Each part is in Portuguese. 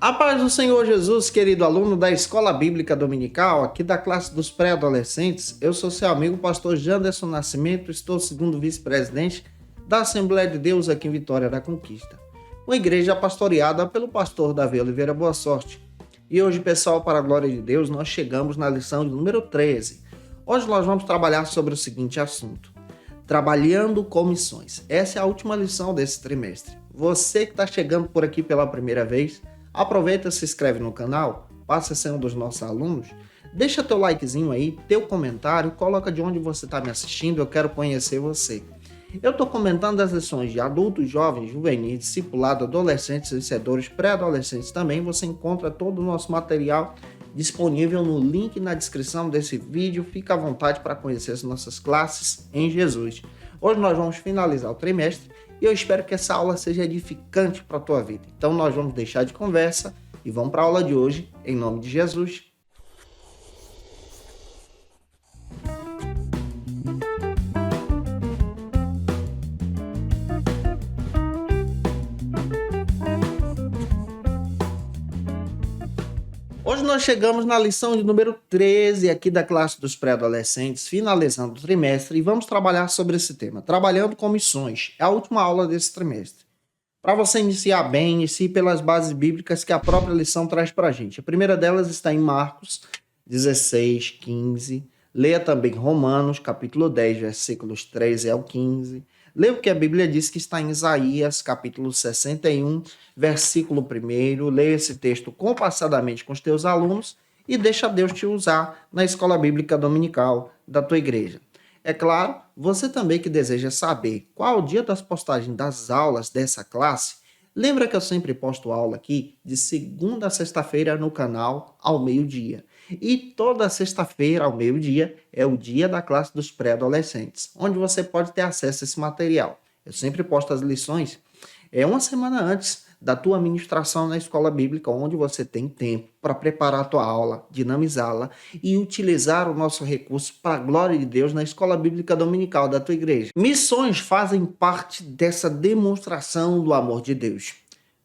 A paz do Senhor Jesus, querido aluno da Escola Bíblica Dominical, aqui da classe dos pré-adolescentes, eu sou seu amigo, pastor Janderson Nascimento, estou segundo vice-presidente da Assembleia de Deus aqui em Vitória da Conquista, uma igreja pastoreada pelo pastor Davi Oliveira Boa Sorte. E hoje, pessoal, para a glória de Deus, nós chegamos na lição de número 13. Hoje nós vamos trabalhar sobre o seguinte assunto: trabalhando com missões. Essa é a última lição desse trimestre. Você que está chegando por aqui pela primeira vez, aproveita, se inscreve no canal, passa a ser um dos nossos alunos, deixa teu likezinho aí, teu comentário, coloca de onde você está me assistindo, eu quero conhecer você. Eu estou comentando as lições de adultos, jovens, juvenis, discipulado, adolescentes, vencedores, pré-adolescentes também. Você encontra todo o nosso material disponível no link na descrição desse vídeo. Fica à vontade para conhecer as nossas classes em Jesus. Hoje nós vamos finalizar o trimestre e eu espero que essa aula seja edificante para a tua vida. Então nós vamos deixar de conversa e vamos para a aula de hoje, em nome de Jesus. Hoje nós chegamos na lição de número 13 aqui da classe dos pré-adolescentes, finalizando o trimestre, e vamos trabalhar sobre esse tema, trabalhando com missões. É a última aula desse trimestre. Para você iniciar bem, inicie pelas bases bíblicas que a própria lição traz para a gente. A primeira delas está em Marcos 16, 15. Leia também Romanos, capítulo 10, versículos 13 ao 15. Leia o que a Bíblia diz que está em Isaías, capítulo 61, versículo 1. Leia esse texto compassadamente com os teus alunos e deixa Deus te usar na escola bíblica dominical da tua igreja. É claro, você também que deseja saber qual é o dia das postagens das aulas dessa classe, lembra que eu sempre posto aula aqui de segunda a sexta-feira no canal ao meio-dia. E toda sexta-feira ao meio-dia é o dia da classe dos pré-adolescentes, onde você pode ter acesso a esse material. Eu sempre posto as lições uma semana antes da tua ministração na escola bíblica, onde você tem tempo para preparar a tua aula, dinamizá-la e utilizar o nosso recurso para a glória de Deus na escola bíblica dominical da tua igreja. Missões fazem parte dessa demonstração do amor de Deus.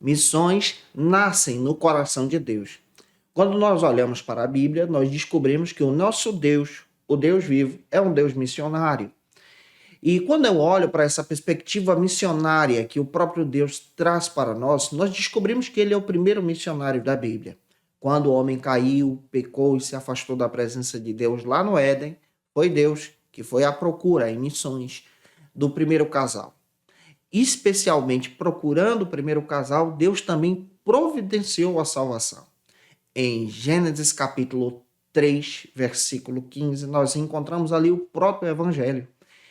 Missões nascem no coração de Deus. Quando nós olhamos para a Bíblia, nós descobrimos que o nosso Deus, o Deus vivo, é um Deus missionário. E quando eu olho para essa perspectiva missionária que o próprio Deus traz para nós, nós descobrimos que ele é o primeiro missionário da Bíblia. Quando o homem caiu, pecou e se afastou da presença de Deus lá no Éden, foi Deus que foi à procura em missões do primeiro casal. Especialmente procurando o primeiro casal, Deus também providenciou a salvação. Em Gênesis capítulo 3, versículo 15, nós encontramos ali o próprio Evangelho.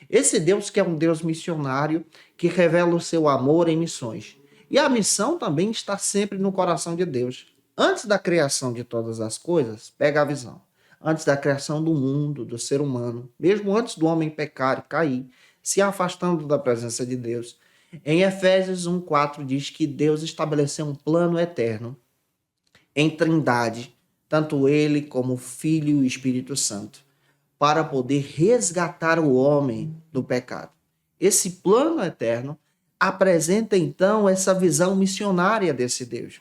Esse Deus que é um Deus missionário, que revela o seu amor em missões. E a missão também está sempre no coração de Deus. Antes da criação de todas as coisas, pega a visão. Antes da criação do mundo, do ser humano, mesmo antes do homem pecar e cair, se afastando da presença de Deus, em Efésios 1:4 diz que Deus estabeleceu um plano eterno em Trindade, tanto ele como o Filho e o Espírito Santo, para poder resgatar o homem do pecado. Esse plano eterno apresenta então essa visão missionária desse Deus.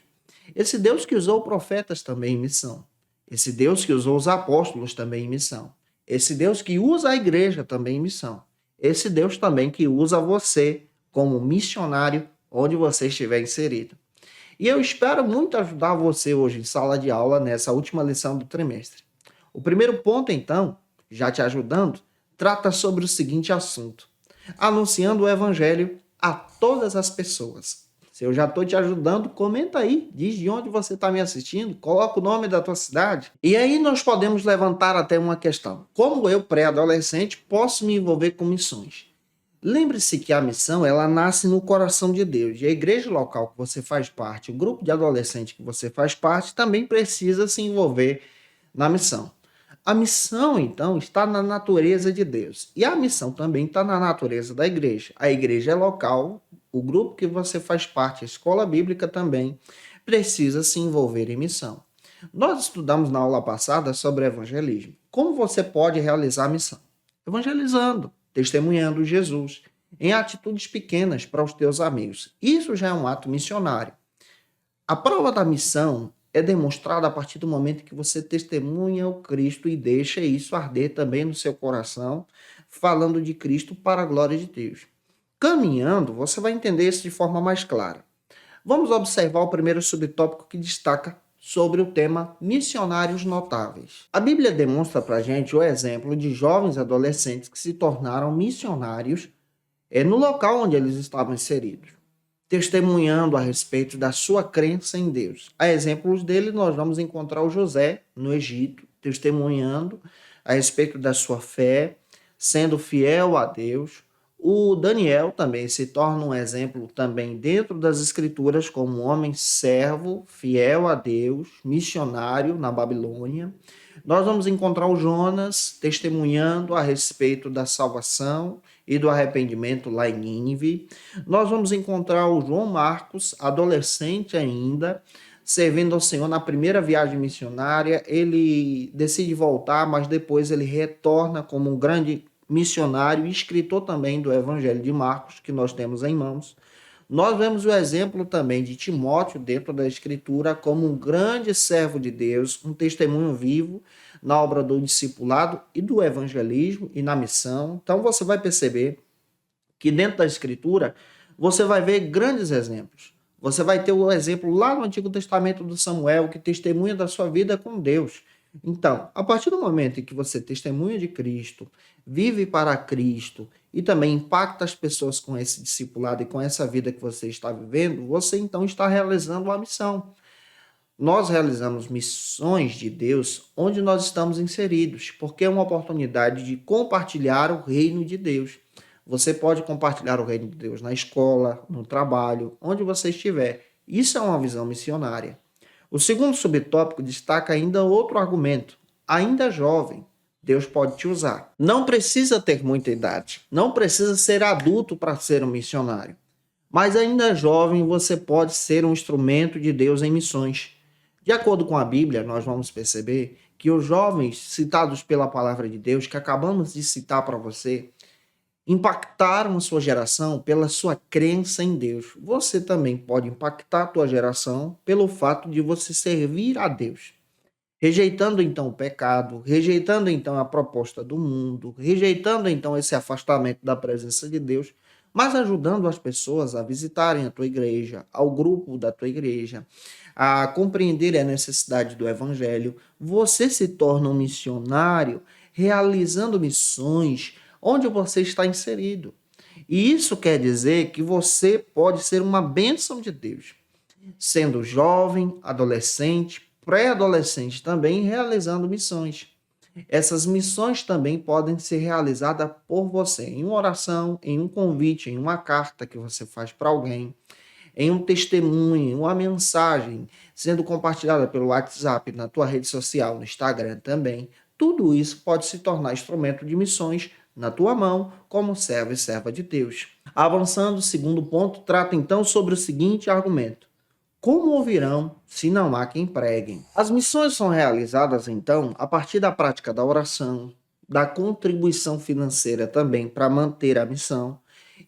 Esse Deus que usou profetas também em missão. Esse Deus que usou os apóstolos também em missão. Esse Deus que usa a igreja também em missão. Esse Deus também que usa você como missionário onde você estiver inserido. E eu espero muito ajudar você hoje em sala de aula nessa última lição do trimestre. O primeiro ponto, então, já te ajudando, trata sobre o seguinte assunto: anunciando o evangelho a todas as pessoas. Se eu já estou te ajudando, comenta aí, diz de onde você está me assistindo, coloca o nome da tua cidade. E aí nós podemos levantar até uma questão: como eu, pré-adolescente, posso me envolver com missões? Lembre-se que a missão, ela nasce no coração de Deus. E a igreja local que você faz parte, o grupo de adolescentes que você faz parte, também precisa se envolver na missão. A missão, então, está na natureza de Deus. E a missão também está na natureza da igreja. A igreja é local, o grupo que você faz parte, a escola bíblica também, precisa se envolver em missão. Nós estudamos na aula passada sobre evangelismo. Como você pode realizar a missão? Evangelizando, testemunhando Jesus, em atitudes pequenas para os teus amigos. Isso já é um ato missionário. A prova da missão é demonstrada a partir do momento que você testemunha o Cristo e deixa isso arder também no seu coração, falando de Cristo para a glória de Deus. Caminhando, você vai entender isso de forma mais clara. Vamos observar o primeiro subtópico que destaca sobre o tema missionários notáveis. A Bíblia demonstra para a gente o exemplo de jovens adolescentes que se tornaram missionários no local onde eles estavam inseridos, testemunhando a respeito da sua crença em Deus. A exemplos dele, nós vamos encontrar o José no Egito, testemunhando a respeito da sua fé, sendo fiel a Deus. O Daniel também se torna um exemplo também dentro das escrituras como um homem servo, fiel a Deus, missionário na Babilônia. Nós vamos encontrar o Jonas testemunhando a respeito da salvação e do arrependimento lá em Nínive. Nós vamos encontrar o João Marcos, adolescente ainda, servindo ao Senhor na primeira viagem missionária. Ele decide voltar, mas depois ele retorna como um grande missionário e escritor também do Evangelho de Marcos, que nós temos em mãos. Nós vemos o exemplo também de Timóteo dentro da Escritura como um grande servo de Deus, um testemunho vivo na obra do discipulado e do evangelismo e na missão. Então você vai perceber que dentro da Escritura você vai ver grandes exemplos. Você vai ter o exemplo lá no Antigo Testamento do Samuel, que testemunha da sua vida com Deus. Então, a partir do momento em que você testemunha de Cristo, vive para Cristo e também impacta as pessoas com esse discipulado e com essa vida que você está vivendo, você então está realizando uma missão. Nós realizamos missões de Deus onde nós estamos inseridos, porque é uma oportunidade de compartilhar o reino de Deus. Você pode compartilhar o reino de Deus na escola, no trabalho, onde você estiver. Isso é uma visão missionária. O segundo subtópico destaca ainda outro argumento. Ainda jovem, Deus pode te usar. Não precisa ter muita idade, não precisa ser adulto para ser um missionário. Mas ainda jovem, você pode ser um instrumento de Deus em missões. De acordo com a Bíblia, nós vamos perceber que os jovens citados pela palavra de Deus, que acabamos de citar para você, impactaram a sua geração pela sua crença em Deus. Você também pode impactar a tua geração pelo fato de você servir a Deus. Rejeitando então o pecado, rejeitando então a proposta do mundo, rejeitando então esse afastamento da presença de Deus, mas ajudando as pessoas a visitarem a tua igreja, ao grupo da tua igreja, a compreender a necessidade do evangelho. Você se torna um missionário realizando missões onde você está inserido. E isso quer dizer que você pode ser uma bênção de Deus, sendo jovem, adolescente, pré-adolescente também, realizando missões. Essas missões também podem ser realizadas por você em uma oração, em um convite, em uma carta que você faz para alguém, em um testemunho, em uma mensagem sendo compartilhada pelo WhatsApp, na tua rede social, no Instagram também. Tudo isso pode se tornar instrumento de missões na tua mão, como servo e serva de Deus. Avançando, o segundo ponto trata então sobre o seguinte argumento: como ouvirão se não há quem pregue? As missões são realizadas então a partir da prática da oração, da contribuição financeira também para manter a missão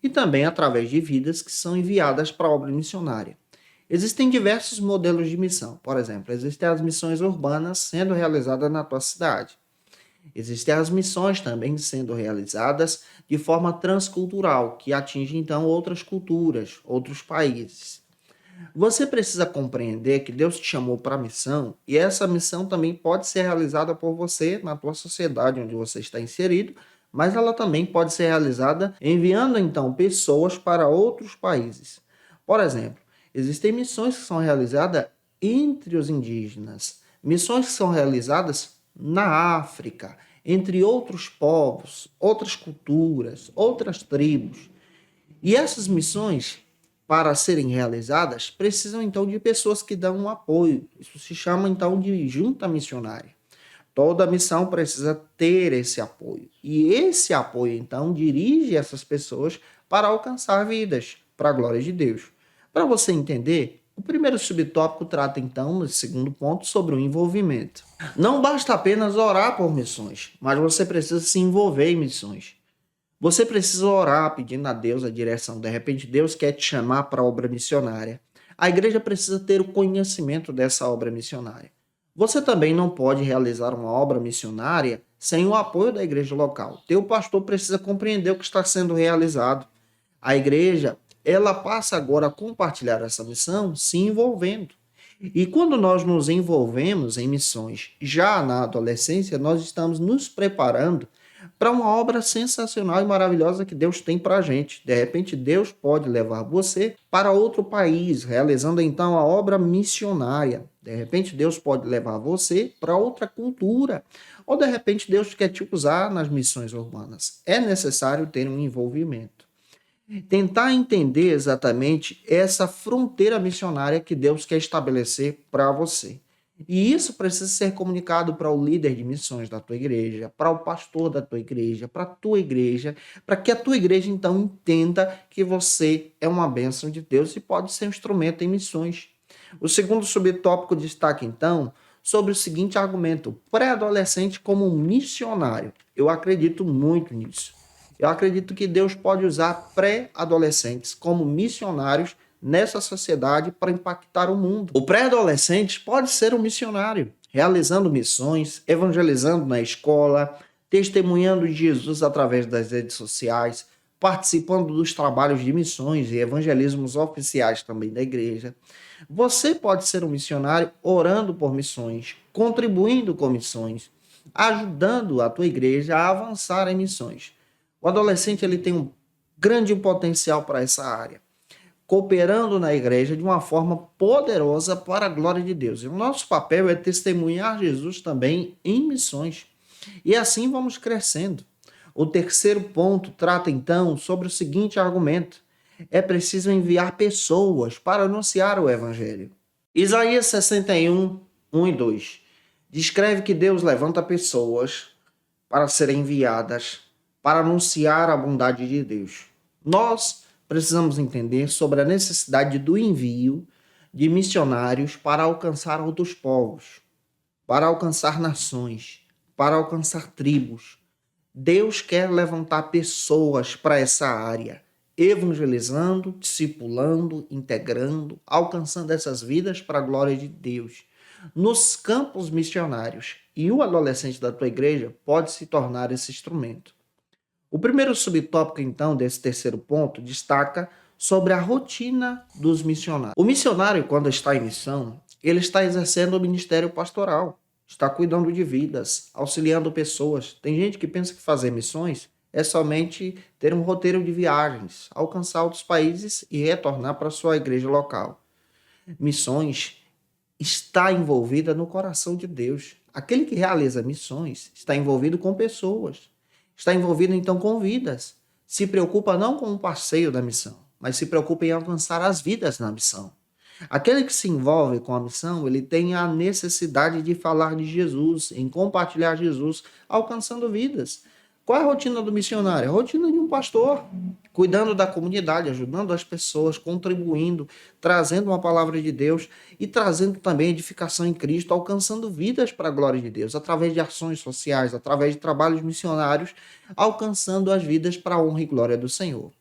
e também através de vidas que são enviadas para a obra missionária. Existem diversos modelos de missão. Por exemplo, existem as missões urbanas sendo realizadas na tua cidade. Existem as missões também sendo realizadas de forma transcultural, que atinge então outras culturas, outros países. Você precisa compreender que Deus te chamou para a missão e essa missão também pode ser realizada por você na tua sociedade onde você está inserido, mas ela também pode ser realizada enviando então pessoas para outros países. Por exemplo, existem missões que são realizadas entre os indígenas, missões que são realizadas na África, entre outros povos, outras culturas, outras tribos. E essas missões, para serem realizadas, precisam então de pessoas que dão um apoio. Isso se chama então de junta missionária. Toda missão precisa ter esse apoio. E esse apoio então dirige essas pessoas para alcançar vidas, para a glória de Deus. Para você entender, o primeiro subtópico trata então, no segundo ponto, sobre o envolvimento. Não basta apenas orar por missões, mas você precisa se envolver em missões. Você precisa orar pedindo a Deus a direção. De repente, Deus quer te chamar para a obra missionária. A igreja precisa ter o conhecimento dessa obra missionária. Você também não pode realizar uma obra missionária sem o apoio da igreja local. Teu pastor precisa compreender o que está sendo realizado. A igreja, ela passa agora a compartilhar essa missão se envolvendo. E quando nós nos envolvemos em missões já na adolescência, nós estamos nos preparando para uma obra sensacional e maravilhosa que Deus tem para a gente. De repente, Deus pode levar você para outro país, realizando então a obra missionária. De repente, Deus pode levar você para outra cultura. Ou de repente, Deus quer te usar nas missões urbanas. É necessário ter um envolvimento. Tentar entender exatamente essa fronteira missionária que Deus quer estabelecer para você. E isso precisa ser comunicado para o líder de missões da tua igreja, para o pastor da tua igreja, para a tua igreja, para que a tua igreja então entenda que você é uma bênção de Deus e pode ser um instrumento em missões. O segundo subtópico destaca então sobre o seguinte argumento: pré-adolescente como um missionário. Eu acredito muito nisso. Eu acredito que Deus pode usar pré-adolescentes como missionários nessa sociedade para impactar o mundo. O pré-adolescente pode ser um missionário, realizando missões, evangelizando na escola, testemunhando de Jesus através das redes sociais, participando dos trabalhos de missões e evangelismos oficiais também da igreja. Você pode ser um missionário orando por missões, contribuindo com missões, ajudando a tua igreja a avançar em missões. O adolescente ele tem um grande potencial para essa área, cooperando na igreja de uma forma poderosa para a glória de Deus. E o nosso papel é testemunhar Jesus também em missões. E assim vamos crescendo. O terceiro ponto trata então sobre o seguinte argumento: é preciso enviar pessoas para anunciar o evangelho. Isaías 61, 1 e 2 descreve que Deus levanta pessoas para serem enviadas para anunciar a bondade de Deus. Nós precisamos entender sobre a necessidade do envio de missionários para alcançar outros povos, para alcançar nações, para alcançar tribos. Deus quer levantar pessoas para essa área, evangelizando, discipulando, integrando, alcançando essas vidas para a glória de Deus nos campos missionários. E o adolescente da tua igreja pode se tornar esse instrumento. O primeiro subtópico, então, desse terceiro ponto, destaca sobre a rotina dos missionários. O missionário, quando está em missão, ele está exercendo o ministério pastoral, está cuidando de vidas, auxiliando pessoas. Tem gente que pensa que fazer missões é somente ter um roteiro de viagens, alcançar outros países e retornar para a sua igreja local. Missões está envolvida no coração de Deus. Aquele que realiza missões está envolvido com pessoas. Está envolvido então com vidas. Se preocupa não com o passeio da missão, mas se preocupa em alcançar as vidas na missão. Aquele que se envolve com a missão, ele tem a necessidade de falar de Jesus, em compartilhar Jesus, alcançando vidas. Qual é a rotina do missionário? A rotina de um pastor, cuidando da comunidade, ajudando as pessoas, contribuindo, trazendo uma palavra de Deus e trazendo também edificação em Cristo, alcançando vidas para a glória de Deus, através de ações sociais, através de trabalhos missionários, alcançando as vidas para a honra e glória do Senhor.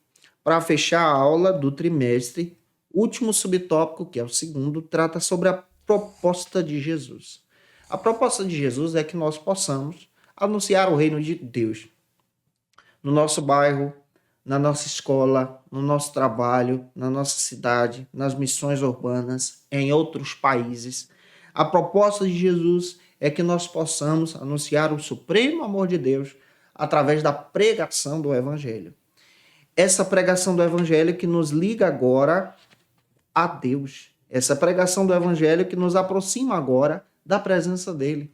Para fechar a aula do trimestre, último subtópico, que é o segundo, trata sobre a proposta de Jesus. A proposta de Jesus é que nós possamos anunciar o reino de Deus no nosso bairro, na nossa escola, no nosso trabalho, na nossa cidade, nas missões urbanas, em outros países. A proposta de Jesus é que nós possamos anunciar o supremo amor de Deus através da pregação do Evangelho. Essa pregação do Evangelho que nos liga agora a Deus. Essa pregação do Evangelho que nos aproxima agora da presença dele.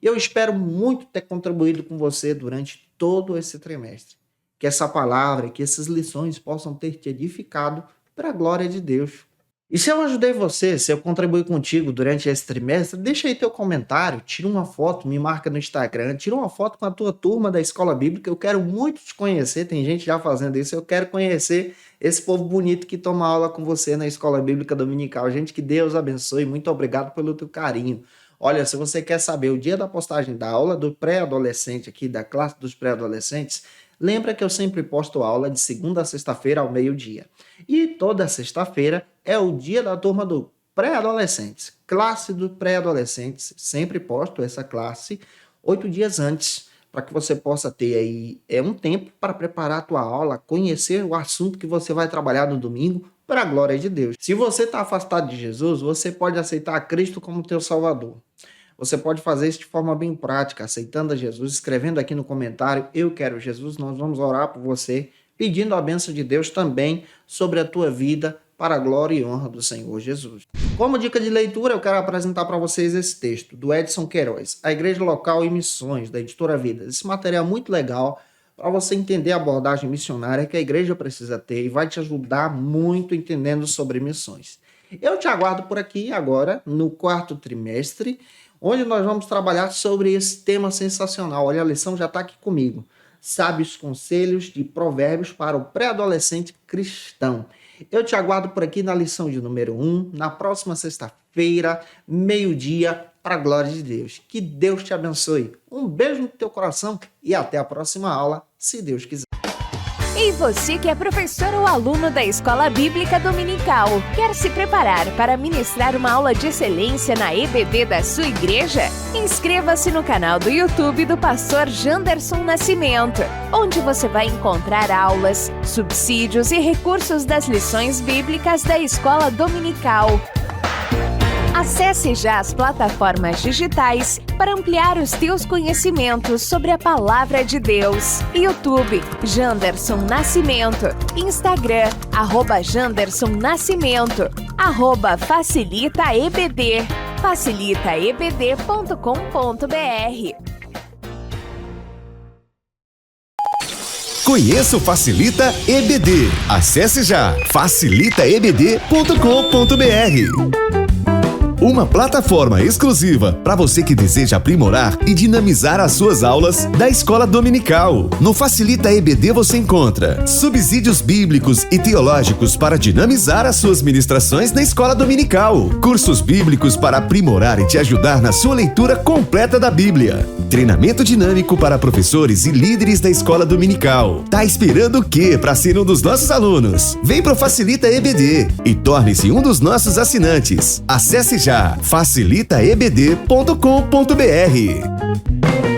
Eu espero muito ter contribuído com você durante todo esse trimestre. Que essa palavra, que essas lições possam ter te edificado para a glória de Deus. E se eu ajudei você, se eu contribuí contigo durante esse trimestre, deixa aí teu comentário, tira uma foto, me marca no Instagram, tira uma foto com a tua turma da Escola Bíblica, eu quero muito te conhecer, tem gente já fazendo isso, eu quero conhecer esse povo bonito que toma aula com você na Escola Bíblica Dominical. Gente, que Deus abençoe, muito obrigado pelo teu carinho. Olha, se você quer saber o dia da postagem da aula do pré-adolescente aqui, da classe dos pré-adolescentes, Lembra que eu sempre posto aula de segunda a sexta-feira ao meio-dia. E toda sexta-feira é o dia da turma do pré-adolescentes. Classe do pré-adolescentes. Sempre posto essa classe 8 dias antes, para que você possa ter aí um tempo para preparar a tua aula, conhecer o assunto que você vai trabalhar no domingo, para a glória de Deus. Se você está afastado de Jesus, você pode aceitar a Cristo como teu Salvador. Você pode fazer isso de forma bem prática, aceitando a Jesus, escrevendo aqui no comentário, eu quero Jesus, nós vamos orar por você, pedindo a bênção de Deus também sobre a tua vida, para a glória e honra do Senhor Jesus. Como dica de leitura, eu quero apresentar para vocês esse texto, do Edson Queiroz, A Igreja Local e Missões, da Editora Vida. Esse material é muito legal, para você entender a abordagem missionária que a igreja precisa ter e vai te ajudar muito entendendo sobre missões. Eu te aguardo por aqui agora, no 4º trimestre, onde nós vamos trabalhar sobre esse tema sensacional. Olha, a lição já está aqui comigo. Sábios conselhos de provérbios para o pré-adolescente cristão. Eu te aguardo por aqui na lição de número 1, na próxima sexta-feira, meio-dia, para a glória de Deus. Que Deus te abençoe. Um beijo no teu coração e até a próxima aula, se Deus quiser. E você que é professor ou aluno da Escola Bíblica Dominical, quer se preparar para ministrar uma aula de excelência na EBD da sua igreja? Inscreva-se no canal do YouTube do pastor Janderson Nascimento, onde você vai encontrar aulas, subsídios e recursos das lições bíblicas da Escola Dominical. Acesse já as plataformas digitais para ampliar os teus conhecimentos sobre a Palavra de Deus. YouTube, Janderson Nascimento. Instagram, @Janderson Nascimento. @FacilitaEBD. facilitaebd.com.br. Conheça o Facilita EBD. Acesse já facilitaebd.com.br. Uma plataforma exclusiva para você que deseja aprimorar e dinamizar as suas aulas da Escola Dominical. No Facilita EBD você encontra subsídios bíblicos e teológicos para dinamizar as suas ministrações na Escola Dominical, cursos bíblicos para aprimorar e te ajudar na sua leitura completa da Bíblia, treinamento dinâmico para professores e líderes da Escola Dominical. Tá esperando o quê para ser um dos nossos alunos? Vem pro Facilita EBD e torne-se um dos nossos assinantes. Acesse já facilitaebd.com.br.